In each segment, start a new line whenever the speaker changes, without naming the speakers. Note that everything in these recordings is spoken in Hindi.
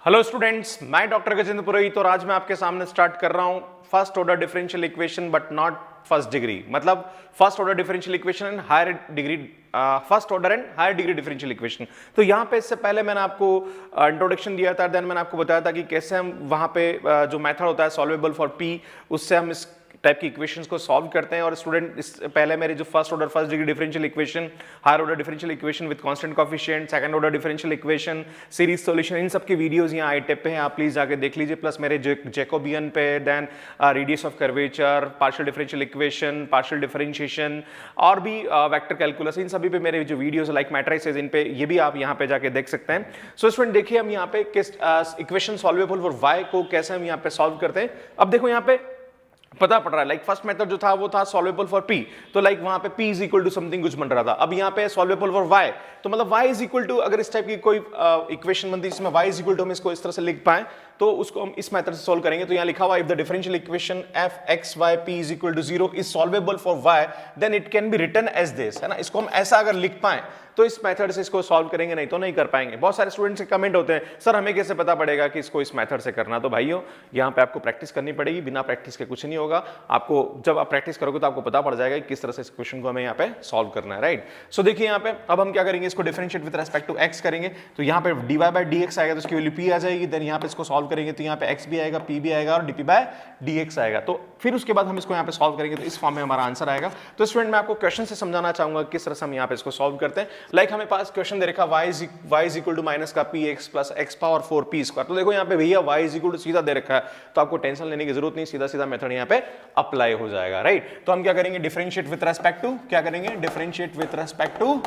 हेलो स्टूडेंट्स, मैं डॉक्टर गजेंद्र पुरोहित और आज मैं आपके सामने स्टार्ट कर रहा हूं first order differential equation but not first degree, मतलब first order differential equation and higher degree, first order and higher degree differential equation. तो यहां पे इससे पहले मैंने आपको इंट्रोडक्शन दिया था, देन मैंने आपको बताया था कि कैसे हम वहां पे जो मेथड होता है सॉल्वेबल फॉर पी, उससे हम इस टाइप की इक्वेशंस को सॉल्व करते हैं। और स्टूडेंट इस पहले मेरे जो first order first degree differential equation, higher order differential equation with constant coefficient, second order differential equation, series solution, इन सब की वीडियोस यहाँ आई टेप पे हैं, आप प्लीज जाके देख लीजिए। प्लस मेरे जैकोबियन पे, then radius of curvature, partial differential equation, partial differentiation और भी वेक्टर कैलकुलस, इन सभी पे मेरे जो वीडियोस लाइक मैट्रिसेस, इन पे ये भी आप यहाँ पे जाके देख सकते हैं। सो स्टूडेंट देखिए हम यहाँ पे किस इक्वेशन सॉल्वेबल फॉर वाई को कैसे हम यहाँ पे सॉल्व करते हैं। अब देखो यहाँ पे पता पड़ रहा है, लाइक फर्स्ट मेथड जो था वो था सॉल्वेबल फॉर पी, तो लाइक वहां पे p is equal to something कुछ बन रहा था। अब यहाँ पे सॉल्वेबल फॉर y, तो मतलब y इज इक्वल टू, अगर इस टाइप की कोई इक्वेशन बनती है जिसमें y इज इक्वल टू हम इसको इस तरह से लिख पाए, तो उसको हम इस मेथड से सॉल्व करेंगे। तो यहाँ लिखा हुआ if the differential equation f x y p is equal to 0 is solvable for y then it can be written as this, है ना। इसको हम ऐसा अगर लिख पाए तो इस मेथड से इसको सॉल्व करेंगे, नहीं तो नहीं कर पाएंगे। बहुत सारे स्टूडेंट्स के कमेंट होते हैं, सर हमें कैसे पता पड़ेगा कि इसको इस मेथड से करना। तो भाइयों यहाँ पे आपको प्रैक्टिस करनी पड़ेगी, बिना प्रैक्टिस के कुछ नहीं होगा। आपको जब आप प्रैक्टिस करोगे तो आपको पता पड़ जाएगा कि किस तरह से इस क्वेश्चन को हमें यहाँ पे सॉल्व करना है, राइट। सो देखिए यहाँ पे अब हम क्या करेंगे, इसको differentiate with respect to x करेंगे, तो यहाँ पे dy बाय dx आएगा तो इसकी वैल्यू p आ जाएगी। देन यहाँ पे इसको सॉल्व करेंगे तो यहाँ पे x भी आएगा, p भी आएगा और dp बाय dx आएगा। तो फिर उसके बाद हम इसको यहाँ पे सॉल्व करेंगे तो इस फॉर्म में हमारा आंसर आएगा। तो स्टूडेंट मैं आपको क्वेश्चन से समझाना चाहूंगा किस तरह से हम यहाँ पे इसको सॉल्व करते हैं। लाइक हमें पास क्वेश्चन दे रखा y is equal to minus का px plus x power 4p square. तो देखो यहाँ पे भैया y इज इक्वल टू सीधा दे रखा है, तो आपको टेंशन लेने की जरूरत नहीं, सीधा सीधा मेथड यहाँ पे अप्लाई हो जाएगा, राइट। तो हम क्या करेंगे, डिफरेंशिएट विद रिस्पेक्ट टू, क्या करेंगे, differentiate with respect to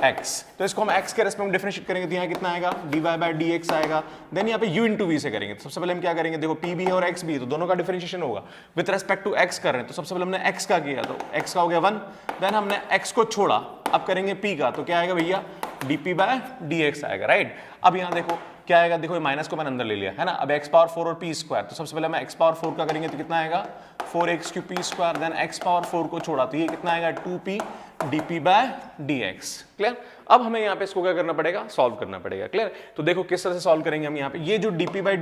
x। तो इसको हम x के रेस्पेक्ट में डिफरेंशिएट करेंगे तो यहाँ कितना आएगा, dy बाय dx आएगा। देन यहाँ पे u इंटू v से करेंगे, तो सबसे पहले हम क्या करेंगे, देखो p भी है और x भी है, तो दोनों का डिफरेंशिएशन होगा। विद रिस्पेक्ट टू x कर रहे हैं तो सबसे पहले हमने x का किया, तो x का हो गया 1, देन हमने x को छोड़ा, अब करेंगे p का, तो क्या आएगा भैया, dp बाय dx आएगा, राइट। अब यहाँ देखो क्या आएगा, देखो ये माइनस को मैंने अंदर ले लिया है ना। अब x पावर 4 और p स्क्वायर, तो सबसे पहले हम x पावर 4 का करेंगे तो कितना आएगा, 4x cube p square, then x power 4 को छोड़ा तो ये कितना आएगा, 2p dp by dx, clear. अब हमें यहाँ पे इसको क्या करना पड़ेगा, सॉल्व करना पड़ेगा, क्लियर। तो देखो किस तरह से सॉल्व करेंगे हम यहाँ पे, ये जो dy बाय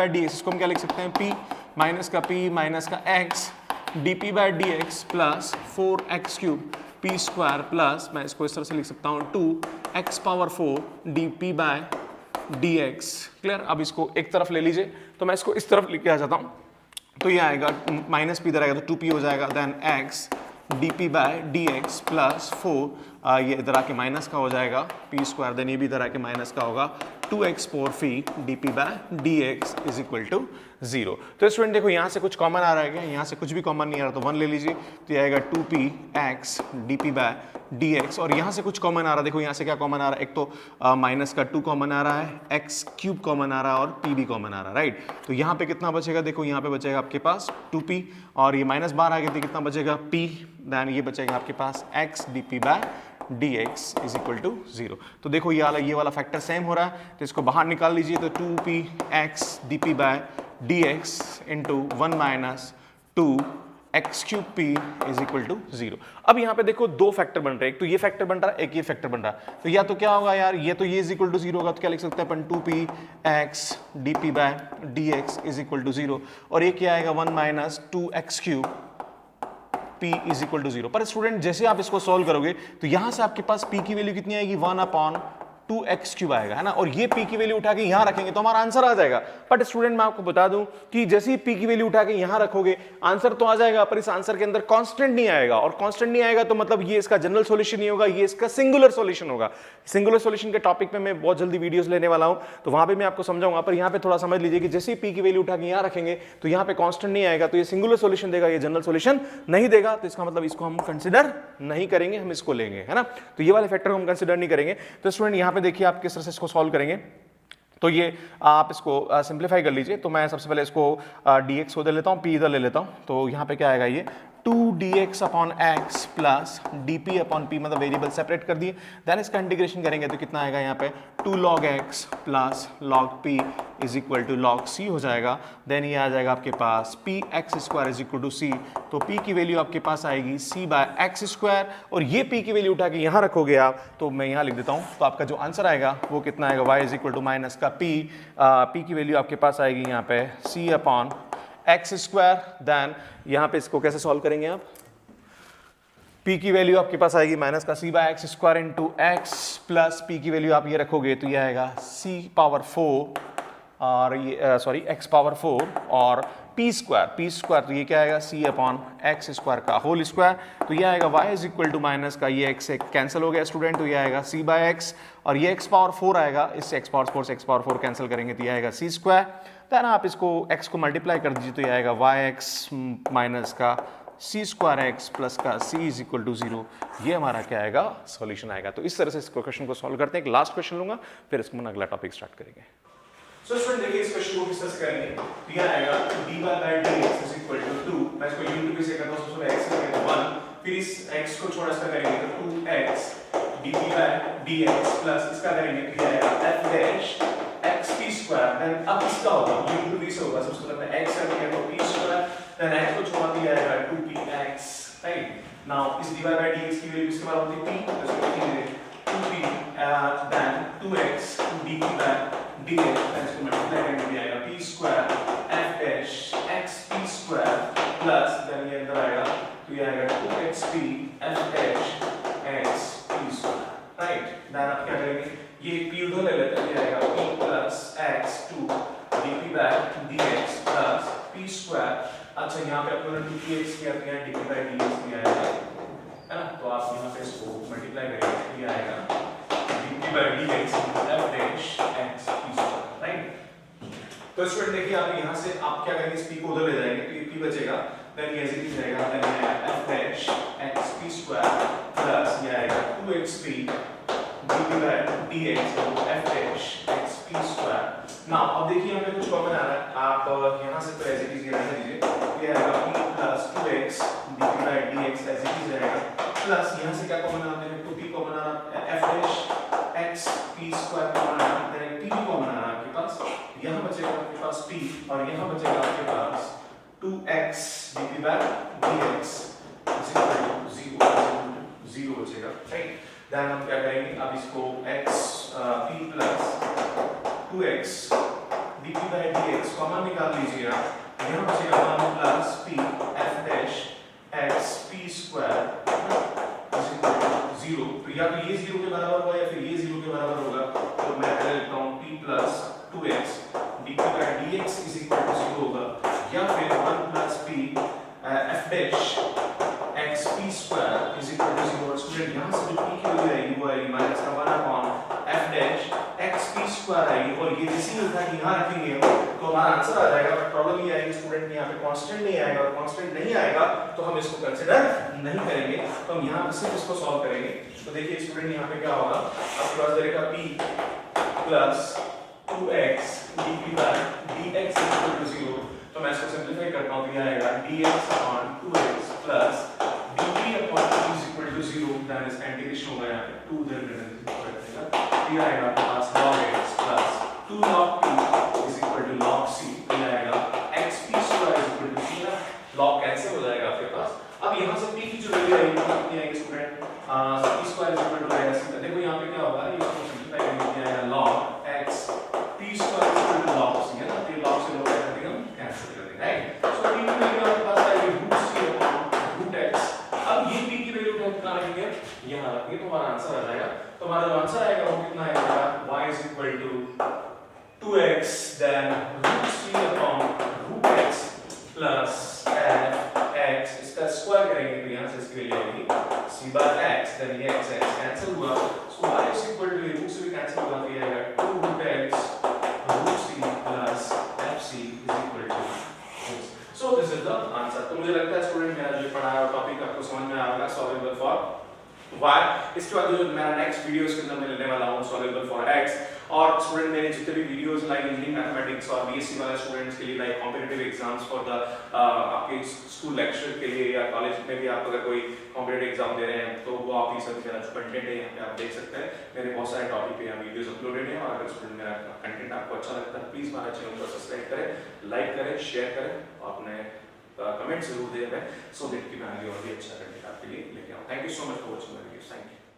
dx इसको हम क्या लिख सकते हैं, p माइनस का x dp by dx plus 4x cube p square plus, मैं इसको इस तरह से लिख सकता हूँ 2x power 4 dp by dx, clear. अब इसको एक तरफ ले लीजिए, तो मैं इसको इस तरफ लेके आ जाता हूँ, तो ये आएगा माइनस p इधर आएगा तो 2p हो जाएगा, then x dp by dx plus 4, ये इधर आके माइनस का हो जाएगा p स्क्वायर, देन ये भी इधर आके माइनस का होगा 2x power 3 dp by dx is equal to 0। तो स्टूडेंट देखो यहाँ से कुछ कॉमन आ रहा है क्या, यहाँ से कुछ भी कॉमन नहीं आ रहा, तो 1 ले लीजिए, तो ये आएगा 2p x dp by dx, और यहाँ से कुछ कॉमन आ रहा है, देखो यहाँ से क्या कॉमन आ रहा है, एक तो माइनस का 2 कॉमन आ रहा है, x क्यूब कॉमन आ रहा है और p भी कॉमन आ रहा है, राइट। तो यहाँ पे कितना बचेगा, देखो यहाँ पे बचेगा आपके पास 2p और ये माइनस बाहर आ गया तो कितना बचेगा p, देन ये बचेगा आपके पास x dp by dx is equal to 0। तो देखो ये वाला फैक्टर सेम हो रहा है, तो इसको बाहर निकाल लीजिए, तो 2p x dp by dx into 1 minus 2x cube p is equal to 0। अब यहाँ पे देखो दो फैक्टर बन रहे हैं, एक तो ये फैक्टर बन रहा है, एक ये फैक्टर बन रहा है, तो या तो क्या होगा यार, ये तो ये इज इक्वल टू 0 होगा, तो क्या लिख सकते हैं अपन 2p x dp by dx is equal to 0, और ये क्या आएगा 1 minus 2x cube p is equal to 0। पर स्टूडेंट जैसे आप इसको सॉल्व करोगे तो यहां से आपके पास p की वैल्यू कितनी आएगी, 1 अपॉन 2x क्यूब आएगा, है ना, और ये p की वैल्यू उठा के यहां रखेंगे तो हमारा आंसर आ जाएगा। बट स्टूडेंट मैं आपको बता दूं कि जैसे ही p की वैल्यू उठा के यहां रखोगे आंसर तो आ जाएगा, पर इस आंसर के अंदर कांस्टेंट नहीं आएगा, और कांस्टेंट नहीं आएगा तो मतलब ये इसका जनरल सॉल्यूशन नहीं होगा, ये इसका सिंगुलर सॉल्यूशन होगा। सिंगुलर सॉल्यूशन के टॉपिक पे मैं बहुत जल्दी वीडियोस लेने वाला हूं, तो वहां पे मैं आपको समझाऊंगा, पर यहां पे थोड़ा समझ लीजिए कि जैसे ही p की वैल्यू उठा के यहां रखेंगे तो यहां पे कांस्टेंट नहीं आएगा, तो ये सिंगुलर सॉल्यूशन देगा, ये जनरल सॉल्यूशन नहीं देगा, तो इसका मतलब इसको हम कंसीडर नहीं करेंगे, हम इसको लेंगे, है ना। तो ये वाले फैक्टर को हम कंसीडर नहीं करेंगे। तो स्टूडेंट यहां पे देखिए आप किस तरह से इसको सॉल्व करेंगे, तो ये आप इसको सिंप्लीफाई कर लीजिए। तो मैं सबसे पहले इसको dx को दे लेता हूँ, p इधर ले लेता हूँ, तो यहाँ पे क्या आएगा, ये 2dx upon x plus dp upon p, मतलब वेरिएबल सेपरेट कर दिए। देन इसका इंटीग्रेशन करेंगे तो कितना आएगा यहाँ पे 2 log x plus log p is equal to log c हो जाएगा। देन ये आ जाएगा आपके पास p x square is equal to c, तो p की वैल्यू आपके पास आएगी c बाय एक्स स्क्वायर, और ये p की वैल्यू उठा के यहाँ रखोगे आप, तो मैं यहाँ लिख देता हूँ, तो आपका जो आंसर आएगा वो कितना आएगा, y is equal to minus का p की वैल्यू आपके पास आएगी यहाँ पे c upon x square. Then यहाँ पे इसको कैसे सॉल्व करेंगे आप, p की वैल्यू आपके पास आएगी माइनस का c by x square into x plus p की वैल्यू आप ये रखोगे तो ये आएगा c पावर 4 और ये सॉरी x पावर 4 और p स्क्वायर तो ये क्या आएगा c अपॉन एक्स स्क्वायर का होल स्क्वायर, तो ये आएगा y is equal to minus का ये x से कैंसिल हो गया स्टूडेंट, तो ये आएगा c बाय एक्स और ये x पावर 4 आएगा, इससे x पावर 4 से x पावर 4 कैंसिल करेंगे तो ये आएगा c स्क्वायर। देन आप इसको x को मल्टीप्लाई कर दीजिए तो ये आएगा yx माइनस का c स्क्वायर एक्स प्लस का c इज इक्वल टू 0, ये हमारा क्या आएगा, सॉल्यूशन आएगा। तो इस तरह से इस क्वेश्चन को सॉल्व करते हैं। एक लास्ट क्वेश्चन लूंगा, फिर इसको मैं अगला टॉपिक स्टार्ट करेंगे। सो स्टूडेंट देखिए इस क्वेश्चन को किस तरह से करेंगे, तो ये आएगा dy by dx is equal to 2, मैं इसको u टू से करता हूं, सबसे x करेंगे तो 1, फिर इस x को छोटा सा करेंगे तो 2x dy by dx plus इसका करेंगे तो ये आएगा f dash x p square, then अब इसका होगा u टू से होगा, सबसे पहले मैं x करेंगे तो p स्क्वायर, देन x को छोड़ दिया जाएगा 2px, राइट। नाउ इस dy बाय dx की वैल्यू किसके बराबर होती है, p, तो इसको लिखेंगे 2p then 2x dt by dx, then इसको मल्टीप्लाई करेंगे तो आएगा p square f dash x p square plus then ये अंदर आएगा तो ये आएगा 2xp f dash x p square, right. Then आप क्या करेंगे, ये p उधर ले लेते हैं, ये आएगा p plus x 2 dp by dx plus p square, अच्छा यहाँ पे अपने 2px किया तो यहाँ dp बाय dx भी आएगा, है ना, तो आप यहाँ पे इसको मल्टीप्लाई करेंगे तो ये आएगा dp by dx f dash x p square, right. तो स्टूडेंट देखिए आप यहाँ से आप क्या करेंगे, इस p को उधर ले जाएंगे तो ये p बचेगा, देन ये ऐसे ही जाएगा, देन ये आएगा f dash x p square plus ये आएगा 2xp dp by dx f dash x p square. Now अब देखिए यहाँ पे कुछ कॉमन आ रहा है, आप यहाँ से तो ऐसे ही रहने दीजिए, ये आएगा p plus 2x dp by dx ऐसे ही जाएगा, प्लस यहाँ से क्या कॉमन आते हैं, 2p कॉमन आ रहा है, f dash x p square common आ रहा है, देन p कॉमन आ रहा है आपके पास, यहाँ बचेगा आपके पास p और यहाँ बचेगा आपके पास 2x dp by dx is equal to 0 बचेगा, राइट। देन हम क्या करेंगे, अब इसको x p plus 2x dp by dx common निकाल लीजिए आप, यहाँ बचेगा 1 plus p f dash x p square is equal to 0, तो या तो ये 0 के बराबर होगा या फिर ये 0 के बराबर होगा, तो मैं पहले लिखता हूँ p plus 2x dp by dx is equal to 0 होगा, या फिर 1 plus p f dash x p square is equal to 0। Student यहाँ से जो p की वैल्यू आएगी वो आएगी माइनस का 1 upon f dash x p square आएगी, और ये जैसे ही उठा के यहाँ रखेंगे तो हमारा आंसर आ जाएगा। बट प्रॉब्लम ये आएगी स्टूडेंट यहाँ पे कांस्टेंट नहीं आएगा, और कांस्टेंट नहीं आएगा तो हम इसको कंसीडर नहीं करेंगे, तो हम यहाँ पे सिर्फ इसको सॉल्व करेंगे। तो देखिए स्टूडेंट यहाँ पे क्या होगा, आपके पास रहेगा p plus 2x dp by dx is equal to 0, तो मैं इसको सिंपलीफाई करता हूँ तो ये आएगा dx upon 2x plus dp upon 2 is equal to 0, then इसका इंटीग्रेशन होगा यहाँ पे 2 इधर रखेगा, ये आएगा आपके पास log x plus 2 log p is equal to log c, ये आएगा xp square is equal to c, log cancel हो जाएगा आपके पास। अब यहाँ से p की जो वैल्यू आएगी वो कितनी आएगी student, p square is equal to आएगा c, देखो यहाँ पे क्या होगा, ये इसको सिंपलीफाई करेंगे तो आएगा log x p square is equal to log c, है ना, तो ये log से log कैंसिल कर देंगे, कैंसिल कर देंगे, राइट। सो p की वैल्यू आपके पास आएगी √c अपॉन √x, अब ये p की वैल्यू कितना रखेंगे, यहाँ रखेंगे तो हमारा आंसर आ जाएगा, तो हमारा जो आंसर आएगा वो कितना आएगा, y is equal to 2x then √c upon √x plus f(x), इसका स्क्वायर करेंगे तो यहाँ से इसकी वैल्यू आएगी c बाय x, देन ये x कैंसिल हुआ, so y is equal to root से भी कैंसिल हुआ तो ये आएगा 2√x √c plus fc is equal to, so this is the answer. तो मुझे लगता है स्टूडेंट मेरा जो पढ़ाया हुआ टॉपिक आपको समझ में आ रहा है, सॉल्वेबल फॉर वाई इसके बाद जो मेरा नेक्स्ट वीडियो के अंदर मैं लेने वाला हूँ सॉल्युबल फॉर एक्स, और स्टूडेंट मेरे जितने भी वीडियोस लाइक इंजीनियरिंग मैथमेटिक्स और बीएससी वाले स्टूडेंट्स के लिए like competitive exams for the आपके स्कूल लेक्चर के लिए या कॉलेज में भी आप अगर कोई कॉम्पिटिटिव एग्जाम दे रहे हैं तो वो आप ये सब मेरा जो कंटेंट है यहाँ पे आप देख सकते हैं। मेरे बहुत सारे टॉपिक पे यहाँ वीडियोस अपलोडेड हैं, और अगर स्टूडेंट मेरा कंटेंट आपको अच्छा लगता है प्लीज हमारे चैनल को सब्सक्राइब करें, लाइक करें, शेयर करें और अपने कमेंट जरूर दें सो दैट कि मैं आगे और भी अच्छा कंटेंट आपके लिए लेके आऊँ। Thank you so much for watching my videos. Thank you.